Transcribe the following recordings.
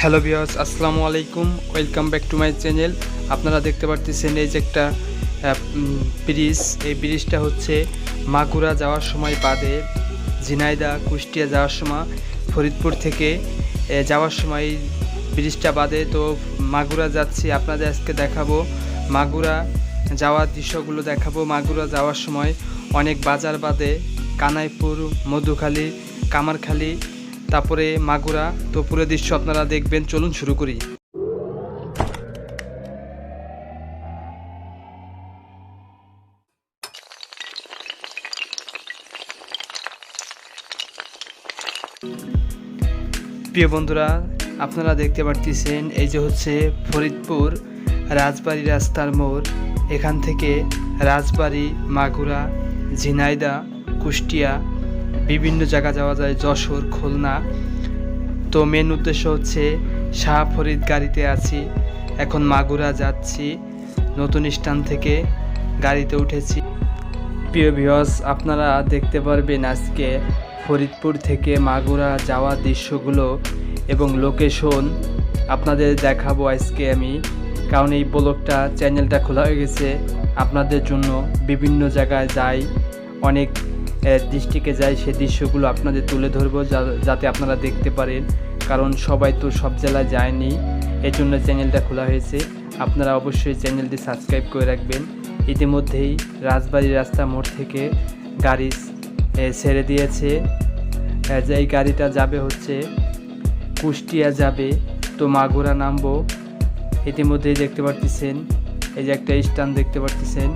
Hello viewers, আসসালামু আলাইকুম। Welcome back to my channel. আপনারা দেখতে পাচ্ছেন এই যে একটা ব্রিজ। এই ব্রিজটা হচ্ছে মাগুরা যাওয়ার সময় বাদে ঝিনাইদহ কুষ্টিয়া যাওয়ার সময় ফরিদপুর থেকে যাওয়ার সময় ব্রিজটা বাদে। তো মাগুরা যাচ্ছি, আপনাদের আজকে দেখাবো মাগুরা যাওয়ার দৃশ্যগুলো দেখাবো। মাগুরা যাওয়ার সময় অনেক বাজার বাদে কানাইপুর, মধুখালী, কামারখালী, তারপরে মাগুরা। তো পুরো দৃশ্য আপনারা দেখবেন। চলুন শুরু করি। প্রিয় বন্ধুরা, আপনারা দেখতে পাচ্ছেন এই যে হচ্ছে ফরিদপুর রাজবাড়ি রাস্তার মোড়। এখান থেকে রাজবাড়ি, মাগুরা, ঝিনাইদহ, কুষ্টিয়া বিভিন্ন জায়গা যাওয়া যায়, যশোর, খুলনা। তো মেন উদ্দেশ্য হচ্ছে শাহ ফরিদ গাড়িতে আছি, এখন মাগুরা যাচ্ছি। নতুন স্ট্যান্ড থেকে গাড়িতে উঠেছি। প্রিয় ভিউয়ার্স, আপনারা দেখতে পারবেন আজকে ফরিদপুর থেকে মাগুরা যাওয়ার দৃশ্যগুলো এবং লোকেশন আপনাদের দেখাবো আজকে আমি। কারণ এই ব্লগটা চ্যানেলটা খোলা হয়ে গেছে আপনাদের জন্য। বিভিন্ন জায়গায় যাই, অনেক ডিস্ট্রিক্টে যাই, সে দৃশ্যগুলো আপনাদের তুলে ধরবো যাতে আপনারা দেখতে পারেন। কারণ সবাই তো সব জেলায় যায়নি, এর জন্য চ্যানেলটা খোলা হয়েছে। আপনারা অবশ্যই চ্যানেলটি সাবস্ক্রাইব করে রাখবেন। ইতিমধ্যেই রাজবাড়ি রাস্তা মোড় থেকে গাড়ি ছেড়ে দিয়েছে। যে এই গাড়িটা যাবে হচ্ছে কুষ্টিয়া যাবে। তো মাগুরা নামবো। ইতিমধ্যেই দেখতে পাচ্ছেন এই যে একটা স্ট্যান্ড দেখতে পাচ্ছেন।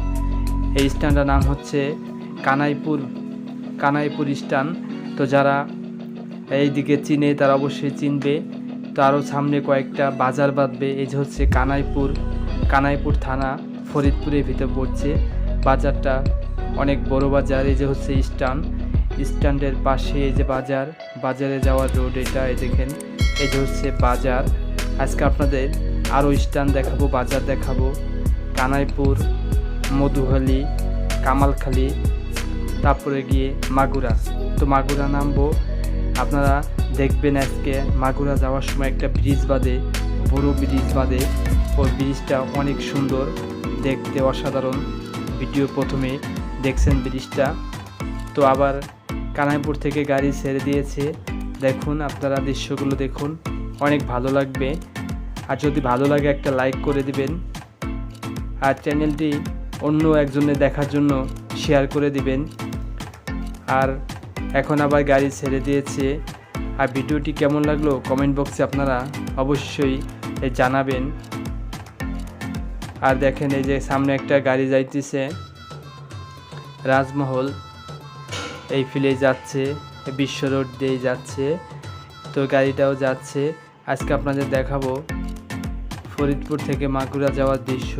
এই স্ট্যান্ডটার নাম হচ্ছে কানাইপুর স্ট্যান্ড। তো যারা এইদিকে চিনে তারা অবশ্যই চিনবে। তো আরও সামনে কয়েকটা বাজার বাঁধবে। এই যে হচ্ছে কানাইপুর থানা, ফরিদপুরের ভিতরে পড়ছে। বাজারটা অনেক বড় বাজার। এই যে হচ্ছে স্ট্যান্ডের পাশে এই যে বাজারে যাওয়ার রোড এটা। এই দেখেন, এই যে হচ্ছে বাজার। আজকে আপনাদের আরও স্ট্যান্ড দেখাবো, বাজার দেখাবো। কানাইপুর, মধুখালী, কামালখালী, তারপরে গিয়ে মাগুরা। তো মাগুরা নামবো। আপনারা দেখবেন আজকে মাগুরা যাওয়ার সময় একটা ব্রিজ বাদে, বড় ব্রিজ বাদে। ওই ব্রিজটা অনেক সুন্দর দেখতে, অসাধারণ। ভিডিও প্রথমে দেখছেন ব্রিজটা। তো আবার কানাইপুর থেকে গাড়ি ছেড়ে দিয়েছে। দেখুন, আপনারা দৃশ্যগুলো দেখুন, অনেক ভালো লাগবে। আর যদি ভালো লাগে একটা লাইক করে দিবেন, আর চ্যানেলটি অন্য একজনের দেখার জন্য শেয়ার করে দিবেন। আর এখন আবার গাড়ি ছেড়ে দিয়েছে। আর ভিডিওটি কেমন লাগলো কমেন্ট বক্সে আপনারা অবশ্যই জানাবেন। আর দেখেন, এই যে সামনে একটা গাড়ি যাইতেছে, রাজমহল এই ফিলে যাচ্ছে, বিশ্ব রোড দিয়ে যাচ্ছে। তো গাড়িটাও যাচ্ছে। আজকে আপনাদের দেখাবো ফরিদপুর থেকে মাগুরা যাওয়ার দৃশ্য।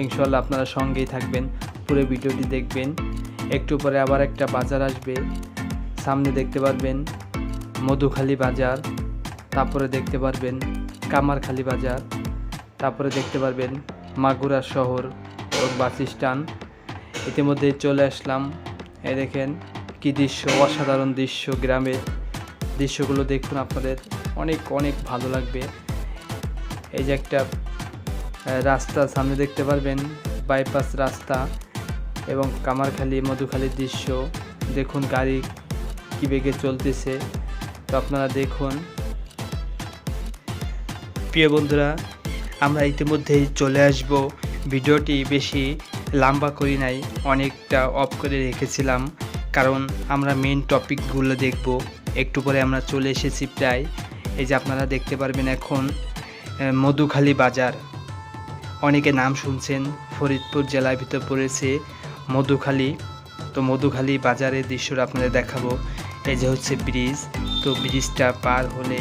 ইনশাআল্লাহ আপনারা সঙ্গেই থাকবেন, পুরো ভিডিওটি দেখবেন। একটু পরে আবার একটা বাজার আসবে, সামনে দেখতে পারবেন মধুখালী বাজার, তারপরে দেখতে পারবেন কামারখালী বাজার, তারপরে দেখতে পারবেন মাগুরা শহর ও বাস স্ট্যান্ড। ইতিমধ্যে চলে আসলাম। এই দেখেন কি দৃশ্য, অসাধারণ দৃশ্য। গ্রামের দৃশ্যগুলো দেখুন, আপনাদের অনেক অনেক ভালো লাগবে। এই যে একটা রাস্তা সামনে দেখতে পারবেন, বাইপাস রাস্তা, এবং কামারখালী, মধুখালীর দৃশ্য দেখুন। গাড়ি কি বেগে চলতেছে, তো আপনারা দেখুন। প্রিয় বন্ধুরা, আমরা ইতিমধ্যেই চলে আসব। ভিডিওটি বেশি লম্বা করি নাই, অনেকটা অফ করে রেখেছিলাম, কারণ আমরা মেন টপিকগুলো দেখব। একটু পরে আমরা চলে এসেছি প্রায়। এই যে আপনারা দেখতে পারবেন এখন মধুখালী বাজার। অনেকে নাম শুনছেন, ফরিদপুর জেলার ভিতর পড়েছে মধুখালী। তো মধুখালী বাজারের দৃশ্যটা আপনাদের দেখাবো। এই যে হচ্ছে ব্রিজ। তো ব্রিজটা পার হলে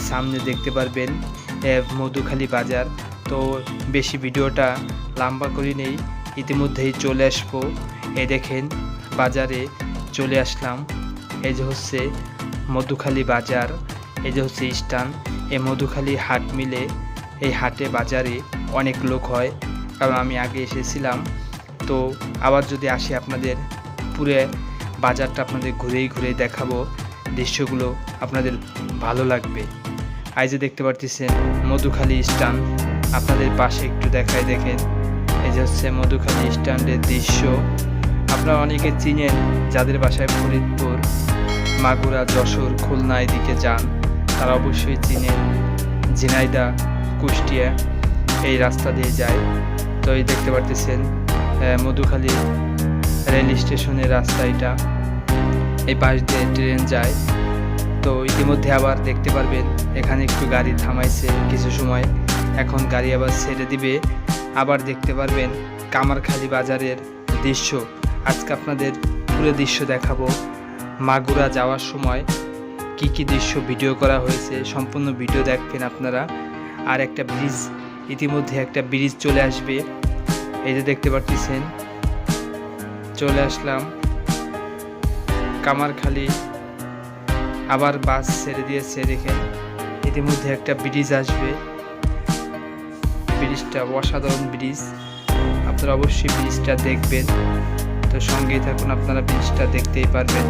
সামনে দেখতে পারবেন মধুখালী বাজার। তো বেশি ভিডিওটা লম্বা করি নেই, ইতিমধ্যেই চলে আসবো। এই দেখেন বাজারে চলে আসলাম। এই যে হচ্ছে মধুখালী বাজার, এই যে হচ্ছে স্ট্যান্ড। এই মধুখালী হাট মিলে, এই হাটে বাজারে অনেক লোক হয়, কারণ আমি আগে এসেছিলাম। তো আবার যদি আসি আপনাদের পুরো বাজারটা আপনাদের ঘুরেই দেখাবো। দৃশ্যগুলো আপনাদের ভালো লাগবে। এই যে দেখতে পারতেছেন মধুখালী স্ট্যান্ড, আপনাদের পাশে একটু দেখাই দেখেন। এই যে হচ্ছে মধুখালী স্ট্যান্ডের দৃশ্য। আপনারা অনেকে চিনেন যাদের বাসায় ফরিদপুর, মাগুরা, যশোর, খুলনা এদিকে যান, তারা অবশ্যই চিনেন। ঝিনাইদহ, কুষ্টিয়া এই রাস্তা দিয়ে যায়। তো এই দেখতে পারতেছেন মধুখালী রেল স্টেশনের রাস্তা এটা, এই পাশ দিয়ে ট্রেন যায়। তো ইতিমধ্যে আবার দেখতে পারবেন এখানে একটু গাড়ি থামাইছে কিছু সময়, এখন গাড়ি আবার ছেড়ে দিবে। আবার দেখতে পারবেন কামারখালী বাজারের দৃশ্য। আজকে আপনাদের পুরো দৃশ্য দেখাবো। মাগুরা যাওয়ার সময় কি কি দৃশ্য ভিডিও করা হয়েছে, সম্পূর্ণ ভিডিও দেখবেন আপনারা। আর একটা ব্রিজ, ইতিমধ্যে একটা ব্রিজ চলে আসবে। এই যে দেখতে পাচ্ছেন চলে আসলাম কামারখালী, আবার বাস ছেড়ে দিয়েছে দেখেন। ইতিমধ্যে একটা ব্রিজ আসবে, ব্রিজটা অসাধারণ ব্রিজ, আপনারা অবশ্যই ব্রিজটা দেখবেন। তো সঙ্গেই থাকুন, আপনারা ব্রিজটা দেখতেই পারবেন।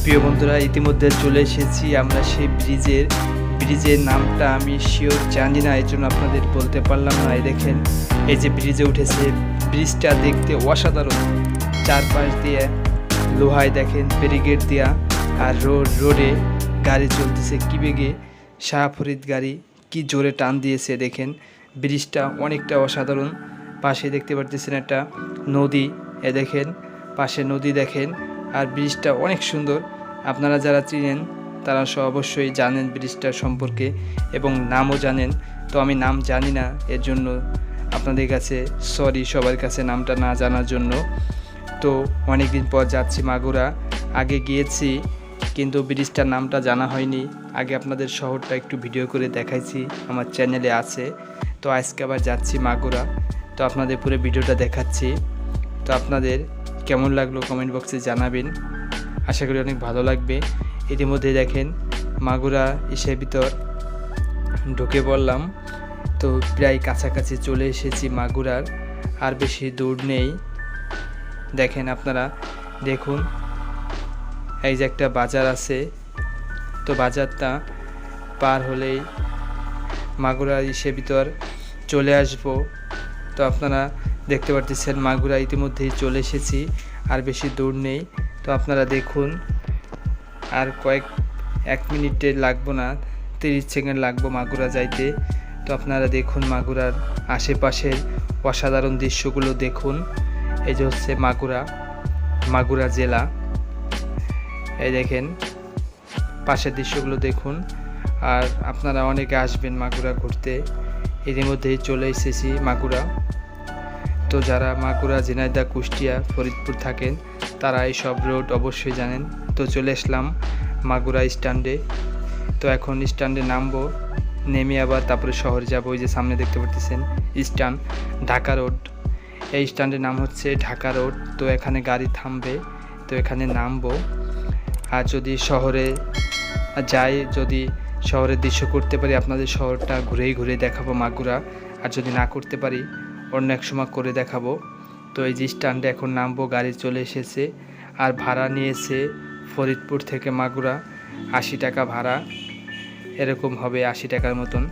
প্রিয় বন্ধুরা, ইতিমধ্যে চলে এসেছি আমরা সেই ব্রিজের নামটা আমি শিওর জানি না, এই জন্য আপনাদের বলতে পারলাম না। এই দেখেন এই যে ব্রিজে উঠেছে, ব্রিজটা দেখতে অসাধারণ। চারপাশ দিয়ে লোহায় দেখেন ব্যারিকেড দেয়া, আর রোডে গাড়ি চলতেছে কি বেগে, শাহফরিদ গাড়ি কি জোরে টান দিয়েছে দেখেন। ব্রিজটা অনেকটা অসাধারণ। পাশে দেখতে পারতেছেন একটা নদী, এ দেখেন পাশে নদী দেখেন। আর ব্রিজটা অনেক সুন্দর, আপনারা যারা চিনেন তারা অবশ্যই জানেন ব্রিজটার সম্পর্কে এবং নামও জানেন। তো আমি নাম জানি না, এর জন্য আপনাদের কাছে সরি, সবার কাছে নামটা না জানার জন্য। তো অনেক দিন পর যাচ্ছি মাগুরা, আগে গিয়েছি কিন্তু ব্রিজটার নামটা জানা হয়নি। আগে আপনাদের শহরটা একটু ভিডিও করে দেখাইছি, আমার চ্যানেলে আছে। তো আজকে আবার যাচ্ছি মাগুরা, তো আপনাদের পুরো ভিডিওটা দেখাচ্ছি। তো আপনাদের কেমন লাগলো কমেন্ট বক্সে জানাবেন, আশা করি অনেক ভালো লাগবে। ইতিমধ্যে দেখেন মাগুরা ইসের ভিতর ঢুকে পড়লাম, তো প্রায় কাছাকাছি চলে এসেছি মাগুরার, আর বেশি দূর নেই। দেখেন আপনারা দেখুন, এই যে একটা বাজার আছে, তো বাজারটা পার হলেই মাগুরা ইসের ভিতর চলে আসব। তো আপনারা দেখতে পাচ্ছেন মাগুরা ইতিমধ্যেই চলে এসেছি, আর বেশি দূর নেই। তো আপনারা দেখুন, আর এক মিনিটে লাগবো না, 30 সেকেন্ড লাগবো মাগুরা যাইতে। তো আপনারা দেখুন মাগুরার আশেপাশের অসাধারণ দৃশ্যগুলো দেখুন। এই যে হচ্ছে মাগুরা জেলা, এই দেখেন পাশের দৃশ্যগুলো দেখুন। আর আপনারা অনেকে আসবেন মাগুরা ঘুরতে, ইতিমধ্যেই চলে এসেছি মাগুরা। তো যারা মাগুরা, ঝিনাইদহ, কুষ্টিয়া, ফরিদপুর থাকেন তারা এই সব রোড অবশ্যই জানেন। তো চলে আসলাম মাগুরা স্ট্যান্ডে। তো এখন স্ট্যান্ডে নামবো, নেমে আবার তারপরে শহরে যাব। ওই যে সামনে দেখতে পাচ্ছেন স্ট্যান্ড ঢাকা রোড, এই স্ট্যান্ডের নাম হচ্ছে ঢাকা রোড। তো এখানে গাড়ি থামবে, তো এখানে নামবো। আর যদি শহরে যাই, যদি শহরের দৃশ্য করতে পারি, আপনাদের শহরটা ঘুরে দেখাবো মাগুরা। আর যদি না করতে পারি অন্য এক সময় করে দেখাবো। তো এই যে স্ট্যান্ডে এখন নামবো, গাড়ি চলে এসেছে। আর ভাড়া নিয়েছে ফরিদপুর থেকে মাগুরা 80 টাকা ভাড়া, এরকম হবে 80 টাকার মতন।